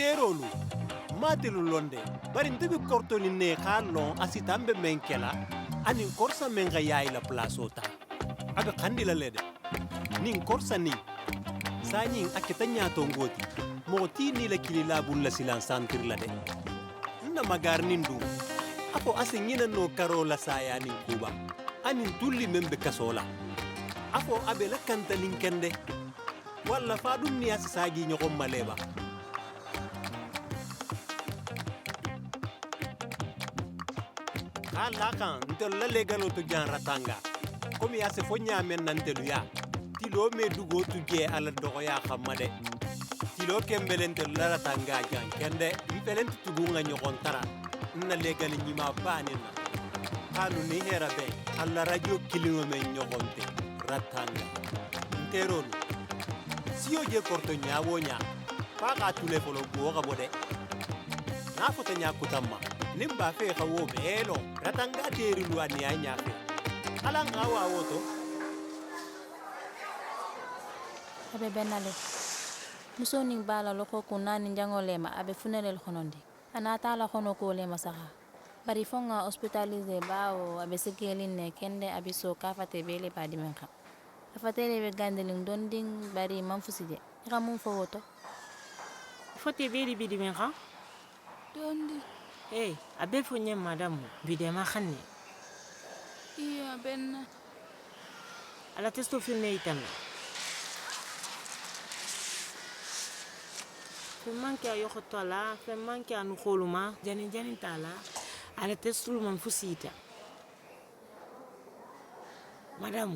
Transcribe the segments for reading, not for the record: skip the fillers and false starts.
nterolu matelu londe bari ndebi kortoni ne khalon asitambe menkela ani korsa menga yayi la plasota aga kandila lede nin korsa ni sani akitanya to ngoti moti ni la kilila bulla silan santir la de na magar nindu ako asinyina no karola saya nin kuba ani tulli membe kasola afo abela kanta linkende walla fa dum ni asagi nyoko maleba ala kan ntel la legalo to jan ratanga komi ase fo nyamen nantelu ya tilo me dugo tuje ala dogo ya xamade tilo kembelente la ratanga jan kende impelente tugunga nyokon tara na legal nyima banina kanu ni hera be alla radio kilingo me nyokonte ratanga nterol siyo je korto nyawo nya fa ka tule folo go ga bode na fota nya kutama nimba fe ka wo belo ratanga teri luani anya fe ala ngawa woto abe benale musoni bala loko kunani njangolema abe funelel khonondi anata la khono ko le masaha bari fonga hospitaliser bawo abe sekeline kende abiso kafate bele padimenka afatele be gandeling donding bari manfusije ramum fo woto fote bele bidimenka dondi abe fonye madame bidema khanne iya benna ala testo filme itana fe manke ayo khotola fe manke anu kholuma jani tala ala testo man fusita madame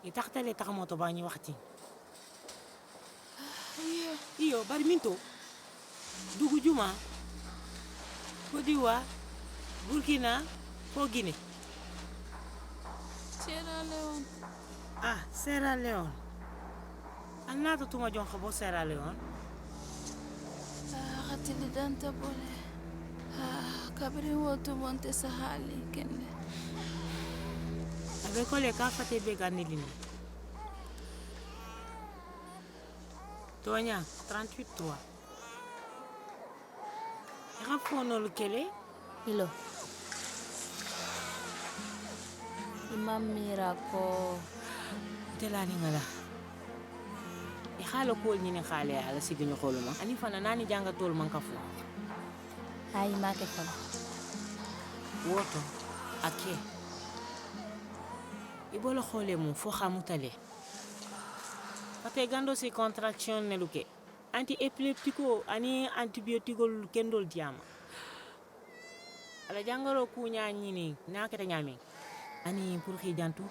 itaxtale taxamoto bañi waxti iyo bari minto dugu juma Côte d'Ivoire, Burkina, Guinée. Sierra Leone. Sierra Leone. Annato tu ma jonka bo Sierra Leone? Ratili danta bole. Kabri wotu monte sahali kende. Abe kole ka fate be ganilini. Tonya, 38 toi. Rafono lukele ilo imam mirako telani ngala xalo ko ñi ne xale ala sigñu xoluma ani fana nani janga tol man kafu ay make fam woto ake ibolo xole mu fo xamutale pate gando si contraction ne luke anti-epileptico ani antibiotico kendol diama ala jangaro kunya nyini nakata nyame ani pour khijantu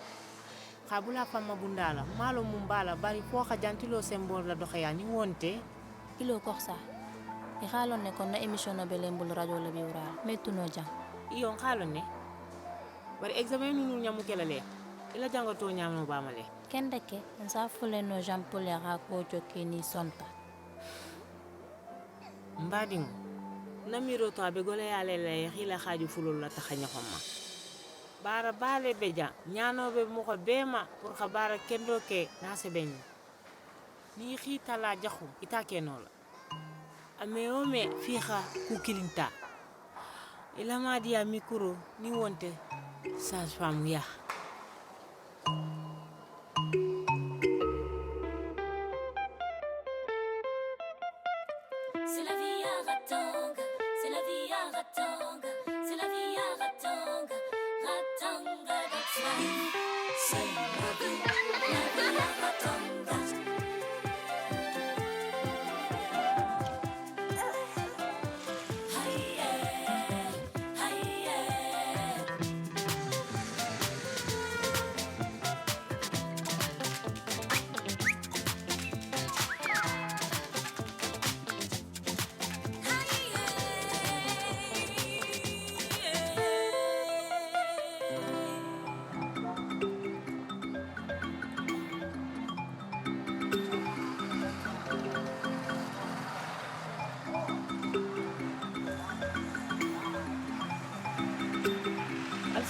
khabula fama bundala malo mumbala bari ko khajantilo symbole la doxaya ni wonte ilo korsa e xalon ne kon na émission no belembul radio la bi wura metuno jang iyo xalon ne bari examen nu nyamu kelale ila jangato nyamno bamale kendeke sa fule no jampole ra ko jokeni sonta mbading namiro to abe gole yale le xila xaju fulul la taxanya xomma bara bale beja ñano be mo ko bema pour xabara kendo ke na se beñ ni xita la jaxu ita kenola ame ome fixa ku kilinta ila ma dia mikro ni wonte sage femme ya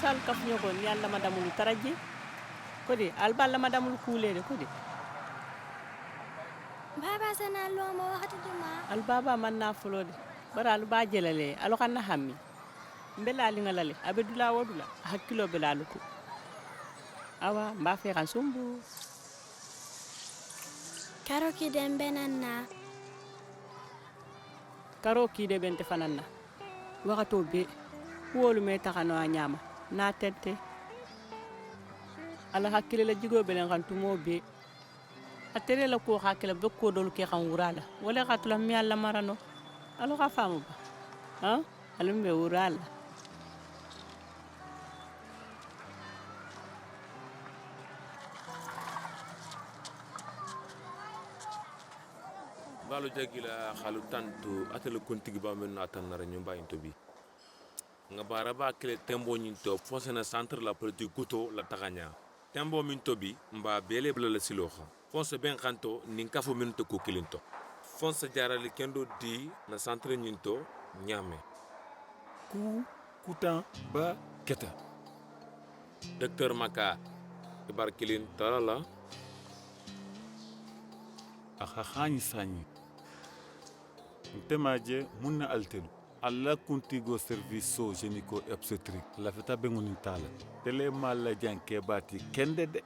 sal kaf ñogon yalla madamul taraje ko de alballa madamul kulede ko de baba sana lo mo wakati duma al baba man na fulode bara alu ba jelale alu kan na hammi mbela li ngalale abe dula wodula hakkilo bela lu ko awa mba fe kan sumbu karo ki dembe nanna karo ki de bente fananna wakato be wolu me takano a nyama na tente ala hakkile la jigo belen kan tumo be atere la ko hakkile be ko dolu ke kan wurala wala katula mi alla marano alo ka famu ba ha alum be wurala balo jagila khalu tantu atele kontigi ba men atanara nyumba intobi nga bara ba kele tembo nyinto fosena centre la politique guto la taganya tembo min tobi mba bele bla la siloxa fonse ben kanto nin kafo min to ko kilinto fonse jarali kendo di na centre nyinto nyame ku kutan ba keta docteur maka ibar kilin talala akha khani sani ntemaje munna altelu alla kuntigo service génico obstétrique la feta bengunin tala tele malla janke bati kende de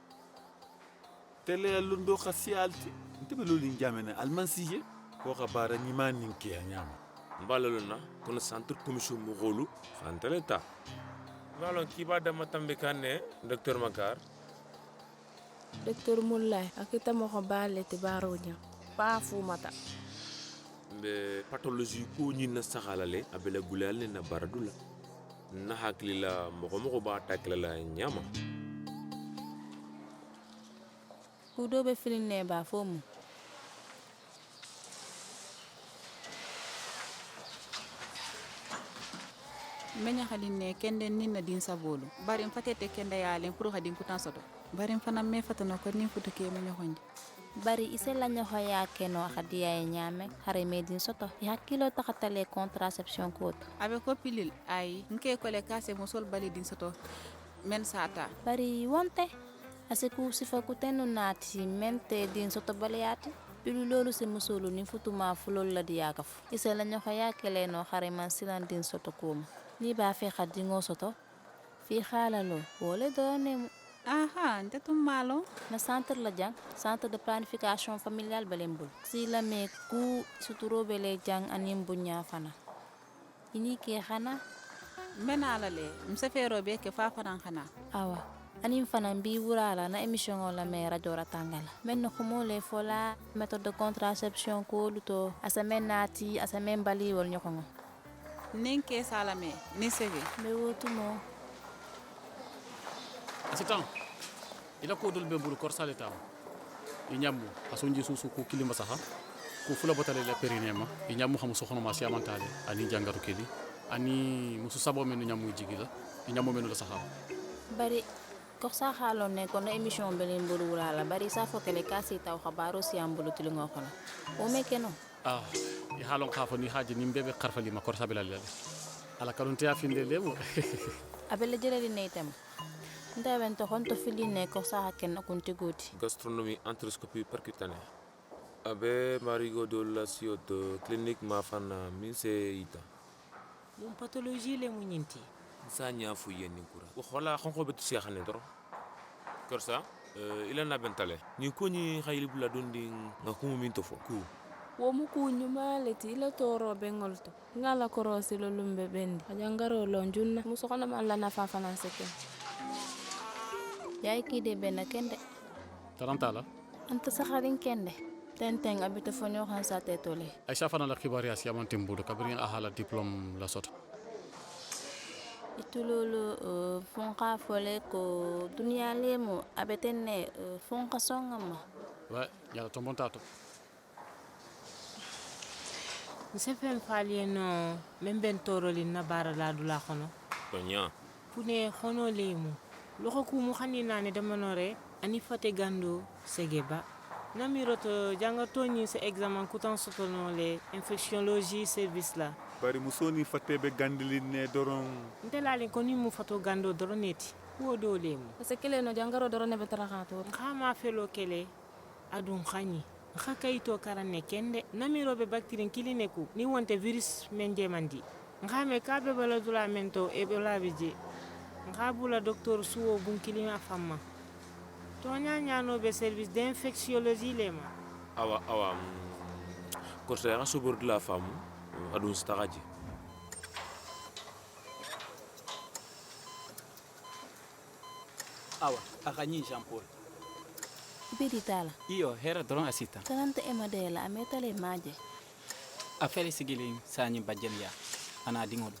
tele lundo khasialti ntebe lolin jamena almansije ko khabara nyimani ke nyama mbalaluna kono centre commission mo golu fantaleta balon kiba dama tambe kanne docteur makar docteur Moulay akita mo ko balete baronya pa fumata be pathologie ko nyina saxalale abela gulal na baradula na haklila mo ba takla la nyama kudo be filin ne ba fomu menya halin ne kende ninna din sabolu barim fatete kende yalen pour hadin kutan soto barim fana me fatano ko nin futa ke menya honde bari ise la ñoxo yakeno xadiya e ñame xare medin soto yakilo taxatale contraception kot abe ko pilil ay nke ko le kase musol bali din soto men sata bari wonte asiku sifa kutenu nati mente din soto baliyati pilu lolu se musolu ni futuma fulol la diyakafu ise la ñoxo yakele no xare man silan din soto kuma ni ba fe xadingo soto fi xalalo wole donemu aha ntetum malo na centre la jang centre de planification familiale balembul si la me ku suturo bele jang anim bunya fana ini ke xana mena la le msefero be ke fa fanan xana awa anim fana bi wurala na émission la me radio ratangala men no xumo le fola méthode de contraception ko luto asamenati asamen bali wol ñoxongo nenke salame ni seve me wotumo asitan ila ko dol be bulu korsale taw i ñammu asonji susu ko kilima saha ko fula botale la perinema i ñammu xam soxno ma siamantale ani jangaru kedi ani musu sabo men ñammu jigila i ñammu men la saha bari ko sa xalo ne ko na émission belen bulu wala bari sa fo kele kasi taw xabaro siambulu tili ngoxono o mekeno ah i halon khafo ni haji ni bebe kharfali ma korsabila la ala kalonte afinde lemo abele jere ne item ndawento honto filine ko sa ken kunti goti gastronomie enteroscopie percutanée abe marigo de la de clinique ma fana min se ita mun pathologie le munyinti sa nya fu yenni kura ko xola xonko betu xexane doro korsa ila na bentale ni ko ni khayli bula dondi ngakumu min to fo ku wo mu ku nyuma leti la toro bengolto ngala korosi lo lumbe bendi ajangaro lo junna muso kono man la nafa fana seke yaay ki de ben kende tarantala anta saxarin kende tenteng abita fonyo xan sa tetole aisha fana la khibari asiamante mbudo kabrin ahala diplôme la sota itulolo fonka fole ko dunia lemo abetenne fonka songama wa yala tombontato nsefen faliye no men ben toroli na bara la dula khono tonya pune khono lemu loko ku mu khanina ne demanore ani fate gando segeba namiroto jangato ni se examen kutan sotono le infectiologie service la bari musoni fatebe gandiline doron ntelale ko ni mu fato gando doroneti wodo lemu parce que le no jangaro doro ne betara khato khama felo kele adun khani nxa kayito karanne kende namiroɓe bactérie kiline ku ni wonte virus men jemandi nxa me ka be bala dula men to ebola be je nxa bula docteur suwo bun kilima famma to ñañanoɓe service d'infectiologie lema awa korsa yaxa sobordu la faamu adun sitaxa je awa a ka ñi Jean Paul Ibedi tala. iyo hera doron asita Talanta ema de la ametale maje. a fele sigilin sañi bajjel ya ana diŋolu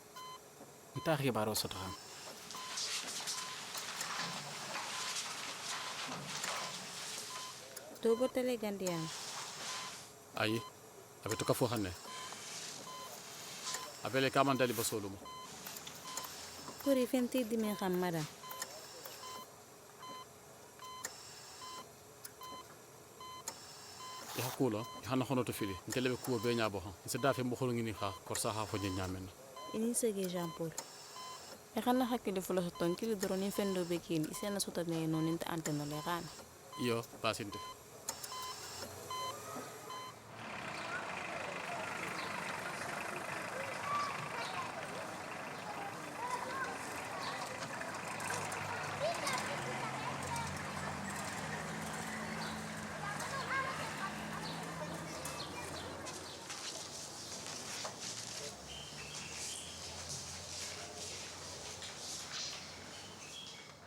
nta xibaro soto xam Do botale gandiyan. ayi abe to ka fo xanne abele kamandali basoluma Puri fenti dime xam madam. ya kulo hana hono to fili ntelebe kuwo be ñabo han se dafe mbo xolo ngini xa korsa ha fo ñamen Ini sege Jean Paul. E xana hakkile fulo soton kili doroni fendo be kini isena sota ne non inte anteno le xana. iyo basinte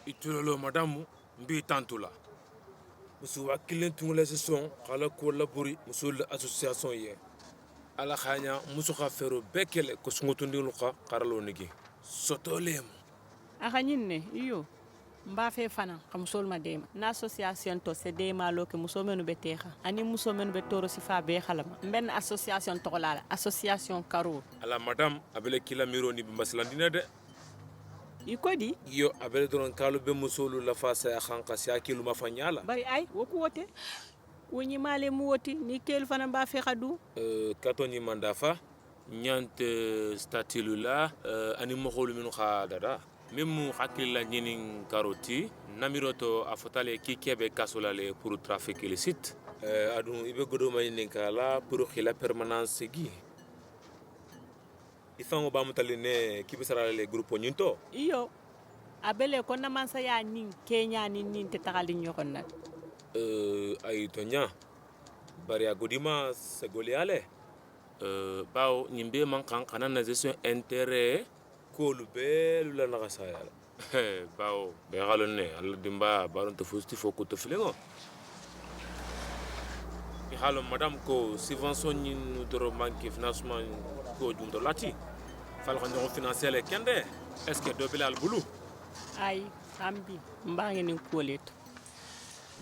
itulolo madamu mbi tantula musu wa kilin tungule sison kala ko laburi musu la association ye ala khanya musu kha fero bekele ko sungutundilu kha karalo nigi sotolem aka ñinne iyo mba fe fana ka musol ma dema na association to se dema lo ke muso menu be texa ani muso menu be toro sifa be xalama ben association to la association karo ala madam abele kila miro ni mbaslandina de iko di yo abele doron kalu be musolu la fasa ya khanka sia kilu mafanyala bari ay woku wote woni male mu woti ni kel fana mba fe xadu katoni mandafa nyante statilula ani mokholu min kha dada même hakilla ñinin karoti namiroto a fotale ki kebe kasolale pour trafic illicite adu ibe godo maynin kala pour khila permanence gi ifango ba mutaline ki bisara le groupe ñinto iyo abele ko na mansa ya nin kenya nin te tagali ñokon nak ay tonya bari agodima segoliale bawo ñimbe man kan kana na gestion intérêt kolu belu la naga sayala bawo be galonne alla dimba baron to fusti foko to filengo i halo madame ko subvention ñin doro manki financement ko jumto lati fal ko financier le kende est-ce que do bilal bulu ay ambi mbangi ni koleto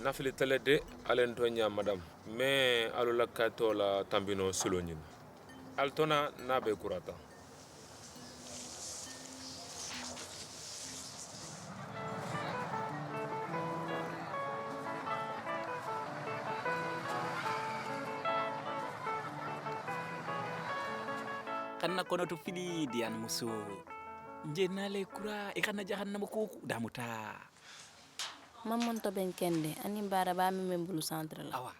nafili tele de alen to nya madame mais alula kato la tambino selo ñin altona nabe kurata kanna kono to fili diyan muso njenale kura e kana jahannama ko damuta Maman to ben kende ani bara ba mi membulu centre la. awa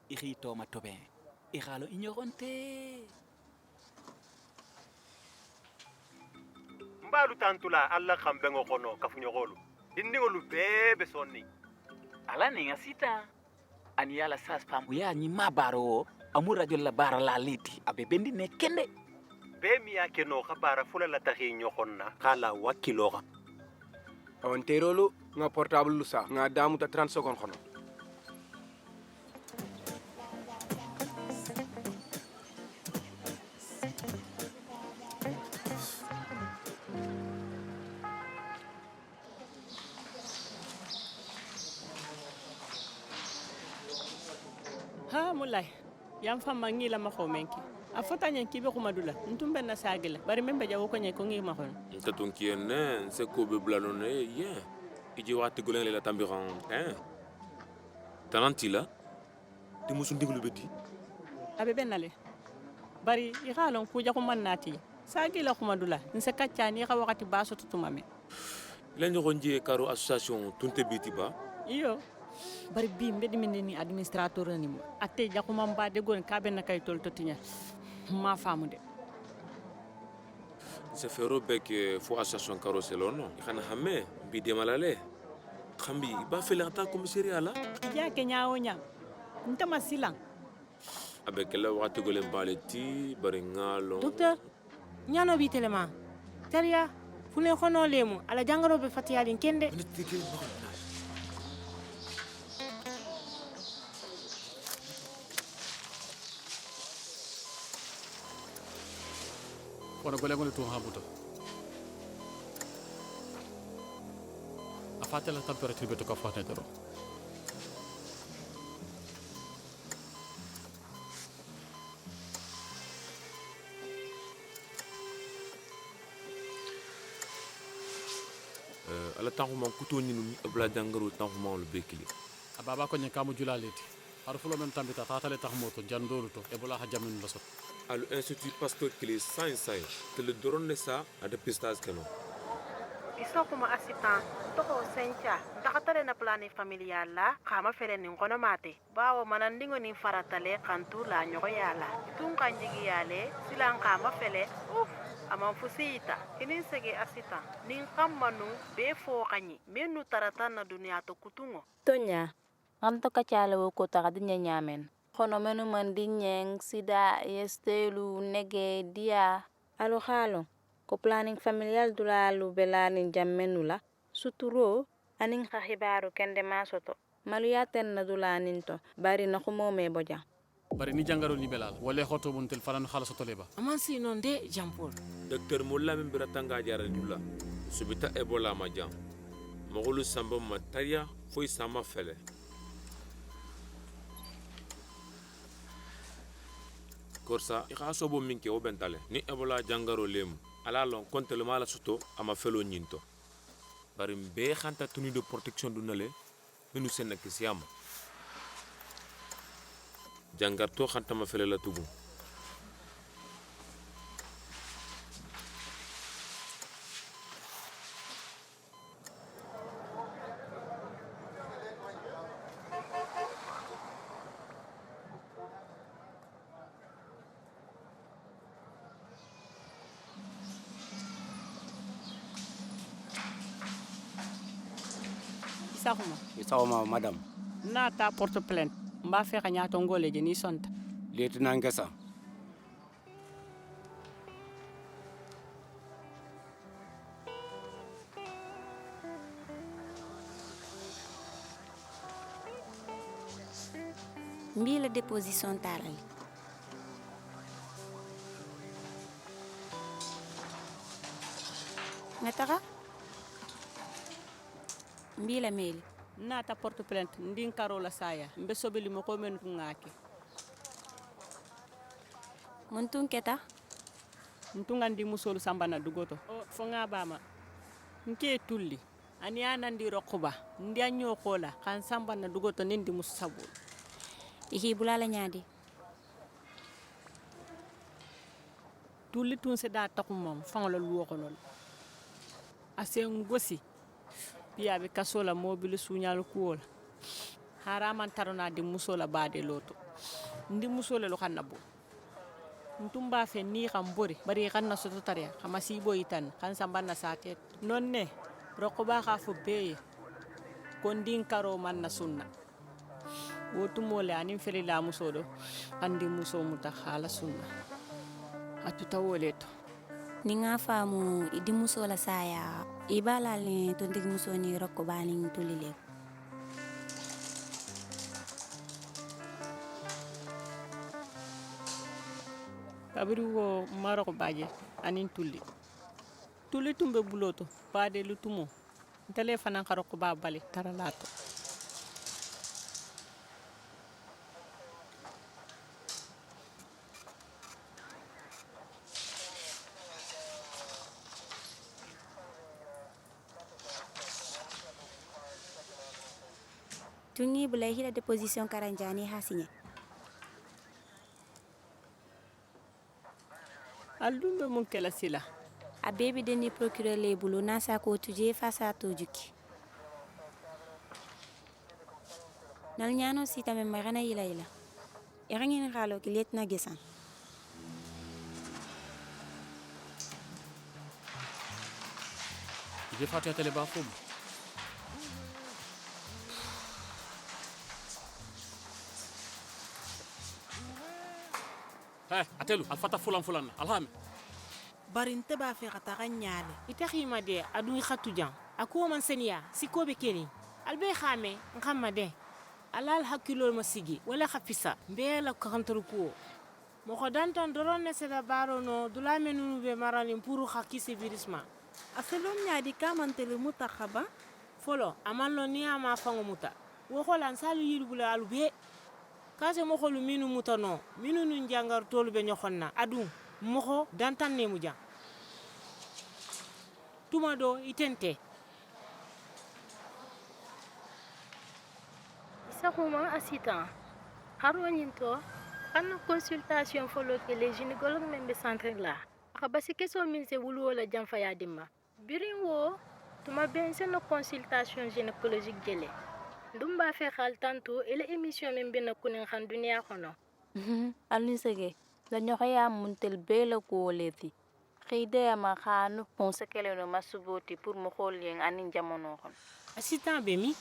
ixi toma toben i xalo ignoronte mbalu tantula alla xambengo xono kafuñoxolu dindigolu bebe sonni ala ni ngasita ani yala sas pam ya ni mabaro amu radio la bara la liti abe bendi ne kende be mi ya keno xabara fula la taxi ñoxonna xala wakiloxa on terolo nga portable lu sa nga damu ta 30 secondes xono ha mulay yam fama ngila ma xomenki a fota nyen kibe ko madula ntumbe na sagila bari membe jawo ko nyen ko ngi ma xon tatun kienne se ko be blanone ye iji wati gulen la tambiran tanantila di musu ndiglu beti abe benale bari i xalon ku jaxu man nati sagila ko madula nse kaccani xa wakati ba so tutuma me lañu ronje karo association tunte biti ba iyo bari bi mbedi min ni administrateur ni mo atte jakuma mba de gon ka ben kay tol to tinya ma famu de se fero bek fo association carrossel no xana xamé bi demalale xambi ba fele ata commissariat la ya ke nyaawo nya ntama silang avec la waxtu golem baleti bari ngalo docteur ñano bi telema tariya fule khono lemu ala jangaro be fatiyalin kende kono gole ngol to habuto a fatela temperature beto ka fatne doro ala taxuma kuto ni bla jangaro taxuma lu bekili ababa ko nya kamu julaleti ar fulo men tambita tatale tax moto jandolu to e bula ha jamin la sot à l'Institut Pasteur Clé Saint-Saint, que le drone ça a de pistage que non. Iso kuma assistant toko sencha dakatale na plani familial la kama fere nin kono mate bawo manandingo nin faratale kantu la nyoko yala tun kanjigi yale silan kama fele aman fusita inin sege assistant nin kammanu be fo kanyi menu tarata na dunia to kutungo tonya anto ka chala wo ko ta dinya nyamen kono menu man dinyeng sida yestelu nege dia alo halo ko planning familial dulalu belanin jammenula suturo anin khibaru kende masoto maluyaten na dulanin to bari na xumo me boja bari ni jangaro ni belal wala xoto mun tel fanan khalaso toleba aman si non de jampol docteur Molla min biratanga jara dula subita ebola ma jam mogolu samba mataya foi sama fele korsa ikhaso bo minke o bentale ni ebola jangaro lem ala lon konte le mala soto ama felo nyinto bari mbe khanta tenue de protection du nale minu sen nak siam jangarto khanta ma fele la tugu Isahuma madame. na ta porte plainte mba fe ka nyato ngole je ni sonta Lieutenant Ngesa. mbi la déposition tarali ngataka mbi la meli na ta porte plainte ndin karola saya mbe sobeli mo ko men ngake muntun keta ntungandi musolu sambana dugoto o fo ngabama nke tulli ani anandi rokuba ndi anyo kola kan sambana dugoto nindi musabu iki bulala nyaadi tulli tun se da takumam fangolo luwo konol asen gosi piyabe kasola mobile sunyal kuola haraman tarona di musola bade loto ndi musole lo kanabo ntumba fe ni khambori bari kanna soto tariya khama sibo itan kan sambanna satet nonne rokoba khafu beye kondin karo manna sunna wotu mole anin feli la musodo andi muso muta khala sunna atuta woleto ninga famu idi muso la saya ibala le to ndig muso ni rokko bani tulile kabiri wo maroko baje anin tulli tulli tumbe buloto bade lutumo ntele fanan karoko ba bale taralato tungi bulay hila déposition karanjani ha signé aldumbe mun kela sila a bebi deni procureur le bulu na sa ko tuje fa sa to juki nal ñano sita men magana ila irangin xalo ki letna gesan je fati tele ba fum atelu alfata fulan alhami bari nte b'a fɛ ka taga ɲaale ite xima de adun xatu jan a ko man seniya siko be keni albe xame nxamma de alal hakkilol ma sigi wala xa fisa mbe la kantoru kuwo moxo dantan doron ne seda baro no dula menunu be maralin pour xa kisi virisma a selom ɲaadi ka mantele muta xaba folo aman lo ni ama fango muta wo xolan salu yiribula alu be kase moxolu minu muta no minu nun jangar tolu be ɲoxon na adun moxo dantan ne mu jan tuma do itente Sakuma assistant haro nyinto anna consultation folo ke les gynécologues membe centre la aka basi keso min se wulu wala jamfa ya dimma birin wo tuma ben se no consultation gynécologique jele ndum ba fe xal tanto ele émission membe na kunin xan dunia kono alni sege la ñoxaya muntel bela ko leti xide ma xanu konsekele no masuboti pour mo xol yen anin jamono xon assistant be mi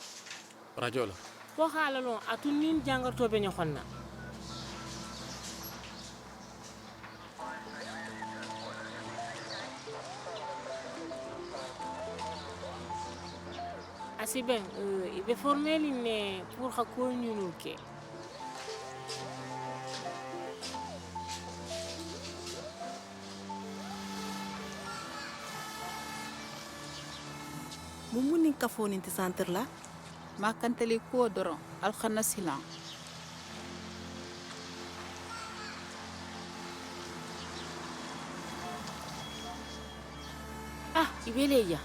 radio la ko xalalon atu nin jangarto be ñoxon na asiben ibe formeli ne pour xa ko ñunu ke mumunin kafonin ti centre la makanteli ko doron alxana silan ibeleja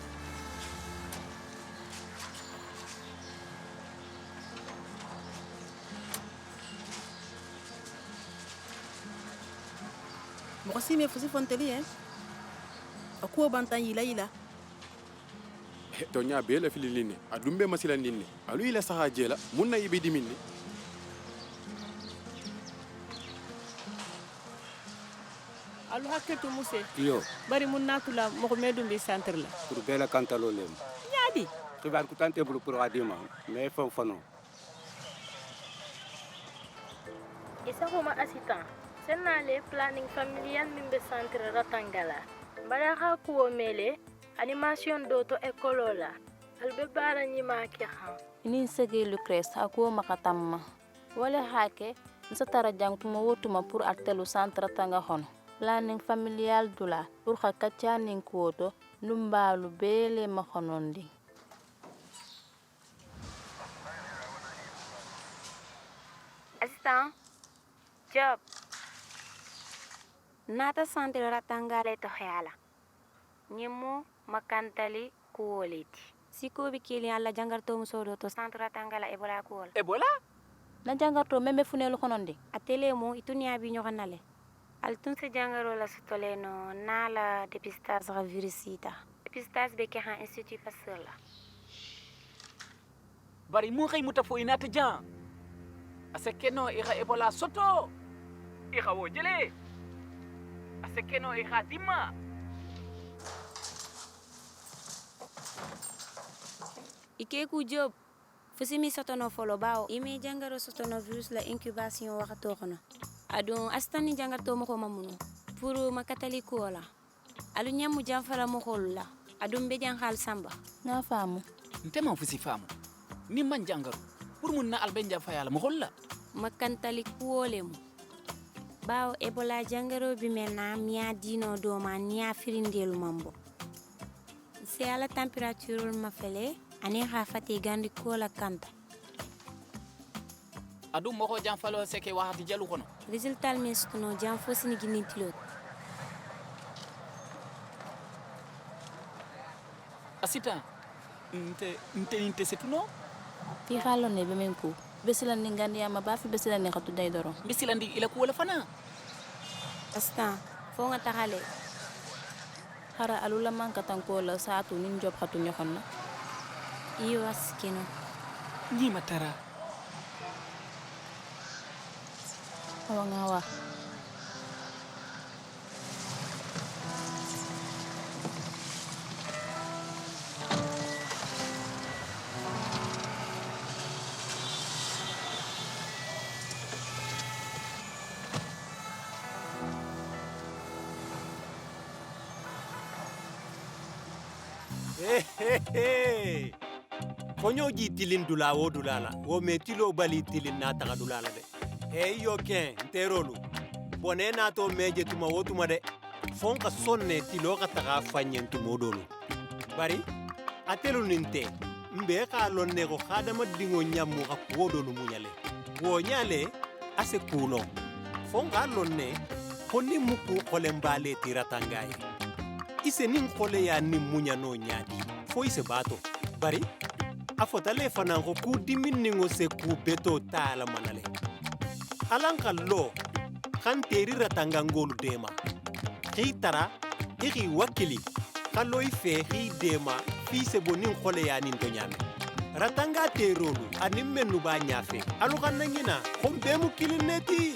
mɔgɔ si me fusi fonteli ye a kuwo bantan yila to nya be la fililini a dumbe masila ninni alu ila saha jela munna ibe diminni alu hakketo muse iyo bari mun natula mogo medum be centre la pour bela kantalo lem ñaadi xibar ku tante bulu pour adima mais fano Isakuma assistant senale planning familial membe centre Ratangala baraha kuwo mele animation doto ekolola albe bara nyima ke ha inin sege lucrece ako makatamma wala hake nsatara jangtuma wotuma pour artelu centre tanga hono planning familial dula pour khakatia nin kuoto numbalu bele mahonondi assistant job nata centre Ratangala to xala ñemu makantali kuoleti siko bi kili alla jangarto musodo to centre Ratangala ebola kuol ebola na jangarto membe funelu konondi atele mo itunia bi ñoxanale al tun se jangaro la sutoleno nala dépistage ra virusita dépistage be ke ha institut Pasteur la bari mu xey muta fo inata jan asekeno ixa ebola soto ixa wo jele asekeno ixa dimma ike ku job fusimi sotono folo bawo ime jangaro sotono virus la incubation waxato xono adon astani jangarto mo ko mamuno pour makatali ko la alu ñamu janfara mo la adon be jang xal samba na famu ntema fusi famu ni man jangaro pour mun na albenja fayala mo la makantali ko lemu bawo ebola jangaro bi mena miya dino do ma niya firindelu mambo c'est à la température ma fele ani khafati gandi ko la kanta adu mo ko jam falo seke waxati jalu kono résultat mestuno jam fosini gini tilot asita nte setuno fi xalo ne be men ko besila ni ngandi ama ba fi besila ni xatu day doro besila ndi ila ko wala fana asta fo nga taxale hara alula man katanko la saatu nin job xatu ñoxon na iyo askino ni matara awa nga wa fonyo ji tilin dula wo dulala wo me tilo bali tilin na taga dulala de e yo ken terolu bone na to meje tuma wotuma de fon ka sonne tilo ka taga fanyen tu modolu bari atelu ninte mbe ka lonne ko khadama dingo nyammu ka wodolu munyale wo nyale ase kuno fon ka lonne honni muku kolembale tiratangai ise nin kole ya ni munya no nyadi fo ise bato bari afotale fanan ko ku diminningo se ku beto tala manale alanka lo kan teri ratanga ngolu dema khitara iri wakili kallo ife hi dema fi se bonin kole ya nin to nyame ratanga terolu anim menu ba nyafe alu kan nangina ko bemu kilineti